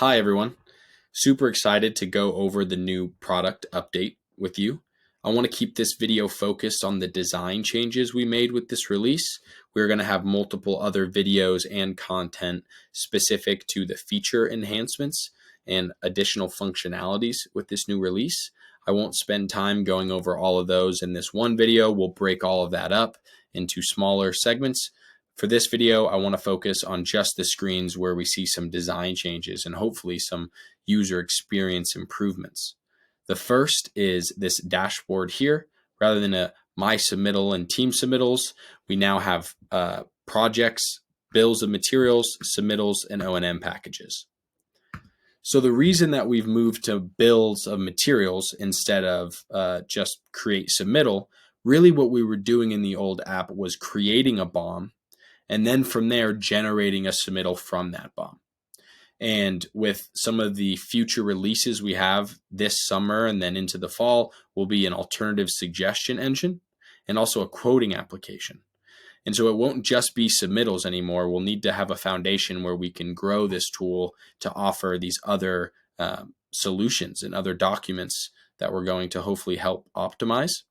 Hi, everyone. Super excited to go over the new product update with you. I want to keep this video focused on the design changes we made with this release. We're going to have multiple other videos and content specific to the feature enhancements and additional functionalities with this new release. I won't spend time going over all of those in this one video. We'll break all of that up into smaller segments. For this video, I want to focus on just the screens where we see some design changes and hopefully some user experience improvements. The first is this dashboard here. Rather than a My Submittal and Team Submittals, we now have projects, bills of materials, submittals, and O&M packages. So the reason that we've moved to bills of materials instead of just create submittal, really what we were doing in the old app was creating a BOM and then from there generating a submittal from that BOM. And with some of the future releases we have this summer and then into the fall will be an alternative suggestion engine and also a quoting application. And so it won't just be submittals anymore. We'll need to have a foundation where we can grow this tool to offer these other solutions and other documents that we're going to hopefully help optimize.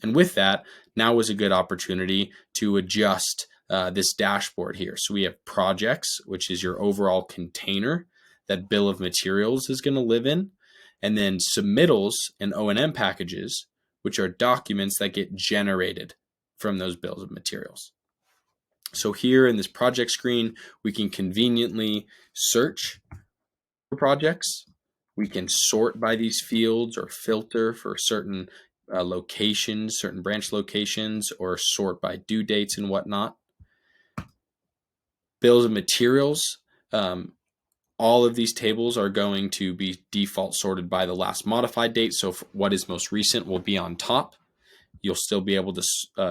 And with that, now is a good opportunity to adjust this dashboard here. So we have projects, which is your overall container that bill of materials is going to live in, and then submittals and O&M packages, which are documents that get generated from those bills of materials. So here in this project screen, we can conveniently search for projects. We can sort by these fields or filter for certain locations, certain branch locations, or sort by due dates and whatnot. Bills of materials, all of these tables are going to be default sorted by the last modified date. So what is most recent will be on top. You'll still be able to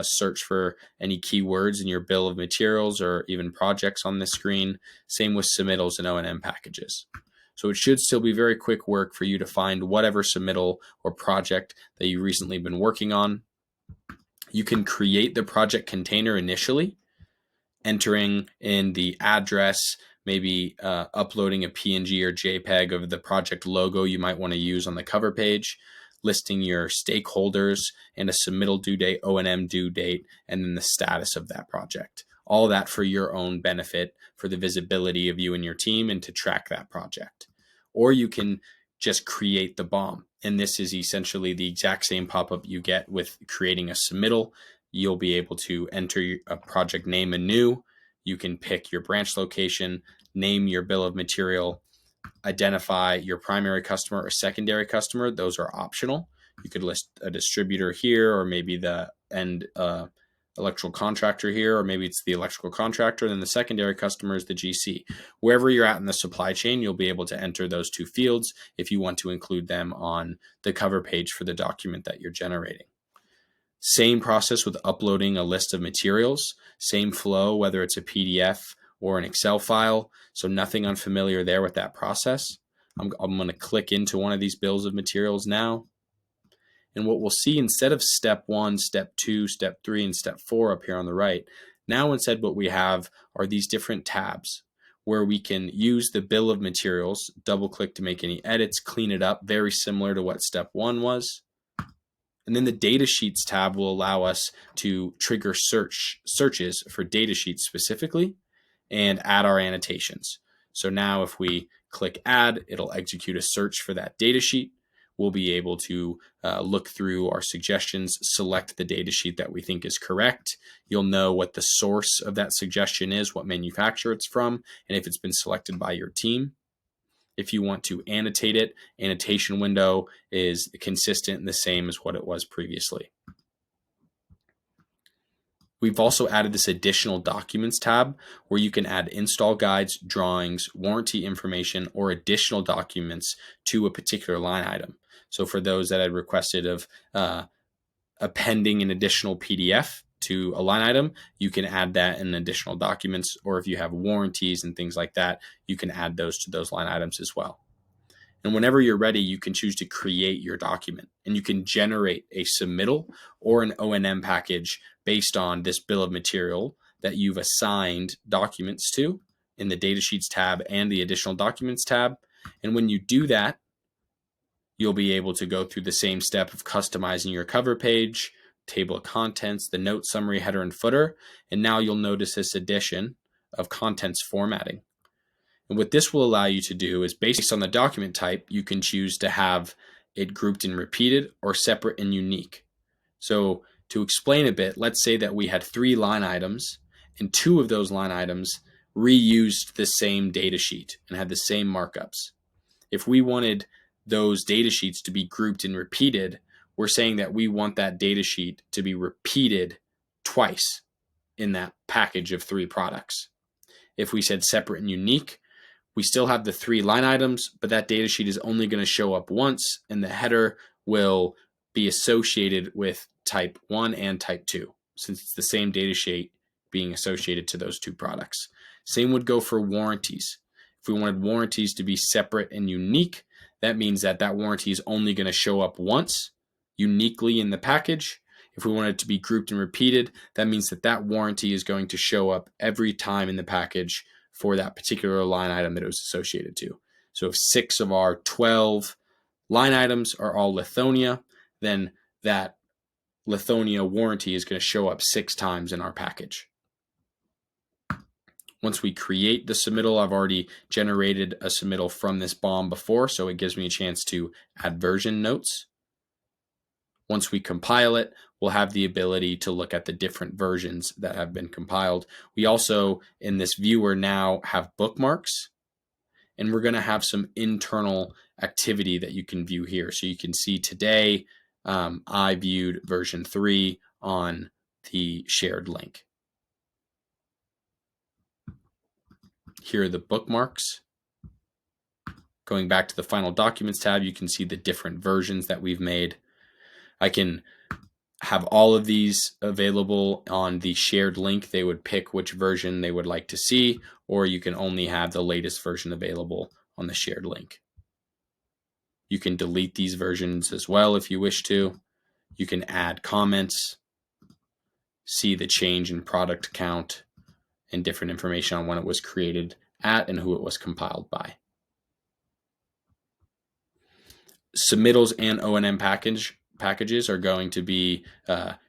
search for any keywords in your bill of materials or even projects on the screen. Same with submittals and O&M packages. So it should still be very quick work for you to find whatever submittal or project that you've recently been working on. You can create the project container initially, entering in the address, maybe uploading a PNG or JPEG of the project logo you might want to use on the cover page, listing your stakeholders and a submittal due date, O&M due date, and then the status of that project. All that for your own benefit, for the visibility of you and your team and to track that project. Or you can just create the BOM. And this is essentially the exact same pop-up you get with creating a submittal. You'll be able to enter a project name anew. You can pick your branch location, name your bill of material, identify your primary customer or secondary customer. Those are optional. You could list a distributor here, or maybe the end electrical contractor here, or maybe it's the electrical contractor, and then the secondary customer is the GC. Wherever you're at in the supply chain, you'll be able to enter those two fields if you want to include them on the cover page for the document that you're generating. Same process with uploading a list of materials, same flow, whether it's a PDF or an Excel file. So nothing unfamiliar there with that process. I'm going to click into one of these bills of materials now. And what we'll see, instead of step 1, step 2, step 3, and step 4 up here on the right, now instead what we have are these different tabs where we can use the bill of materials, double click to make any edits, clean it up, very similar to what step 1 was. And then the data sheets tab will allow us to trigger searches for data sheets specifically and add our annotations. So now if we click add, it'll execute a search for that data sheet. We'll be able to look through our suggestions, select the data sheet that we think is correct. You'll know what the source of that suggestion is, what manufacturer it's from, and if it's been selected by your team. If you want to annotate it, annotation window is consistent and the same as what it was previously. We've also added this additional documents tab where you can add install guides, drawings, warranty information, or additional documents to a particular line item. So for those that had requested of appending an additional PDF to a line item, you can add that in additional documents, or if you have warranties and things like that, you can add those to those line items as well. And whenever you're ready, you can choose to create your document, and you can generate a submittal or an O&M package based on this bill of material that you've assigned documents to in the data sheets tab and the additional documents tab. And when you do that, you'll be able to go through the same step of customizing your cover page, table of contents, the note, summary, header, and footer. And now you'll notice this addition of contents formatting. And what this will allow you to do is, based on the document type, you can choose to have it grouped and repeated or separate and unique. So to explain a bit, let's say that we had 3 line items and 2 of those line items reused the same data sheet and had the same markups. If we wanted those data sheets to be grouped and repeated, we're saying that we want that data sheet to be repeated twice in that package of 3 products. If we said separate and unique, we still have the 3 line items, but that data sheet is only going to show up once, and the header will be associated with type 1 and type 2, since it's the same data sheet being associated to those 2 products. Same would go for warranties. If we wanted warranties to be separate and unique, that means that that warranty is only going to show up once, uniquely in the package. If we want it to be grouped and repeated, that means that that warranty is going to show up every time in the package for that particular line item that it was associated to. So if 6 of our 12 line items are all Lithonia, then that Lithonia warranty is going to show up 6 times in our package. Once we create the submittal, I've already generated a submittal from this BOM before, so it gives me a chance to add version notes. Once we compile it, we'll have the ability to look at the different versions that have been compiled. We also, in this viewer now, have bookmarks, and we're going to have some internal activity that you can view here. So you can see today, I viewed version 3 on the shared link. Here are the bookmarks. Going back to the Final Documents tab, you can see the different versions that we've made. I can have all of these available on the shared link. They would pick which version they would like to see, or you can only have the latest version available on the shared link. You can delete these versions as well if you wish to. You can add comments, see the change in product count, and different information on when it was created at and who it was compiled by. Submittals and O&M packages are going to be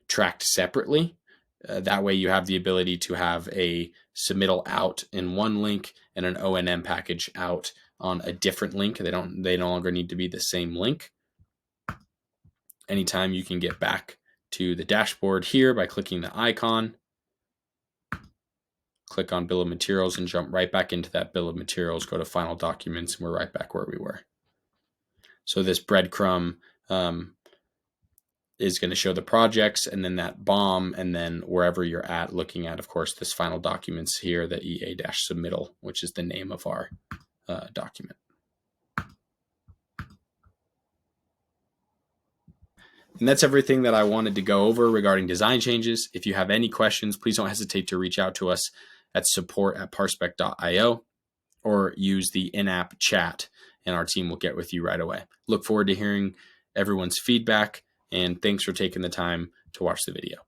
tracked separately. That way you have the ability to have a submittal out in one link and an O&M package out on a different link. They no longer need to be the same link. Anytime you can get back to the dashboard here by clicking the icon, click on Bill of Materials and jump right back into that Bill of Materials, go to Final Documents, and we're right back where we were. So this breadcrumb is going to show the projects, and then that BOM, and then wherever you're at looking at, of course, this Final Documents here, the EA-Submittal, which is the name of our document. And that's everything that I wanted to go over regarding design changes. If you have any questions, please don't hesitate to reach out to us at support@parspec.io or use the in-app chat, and our team will get with you right away. Look forward to hearing everyone's feedback, and thanks for taking the time to watch the video.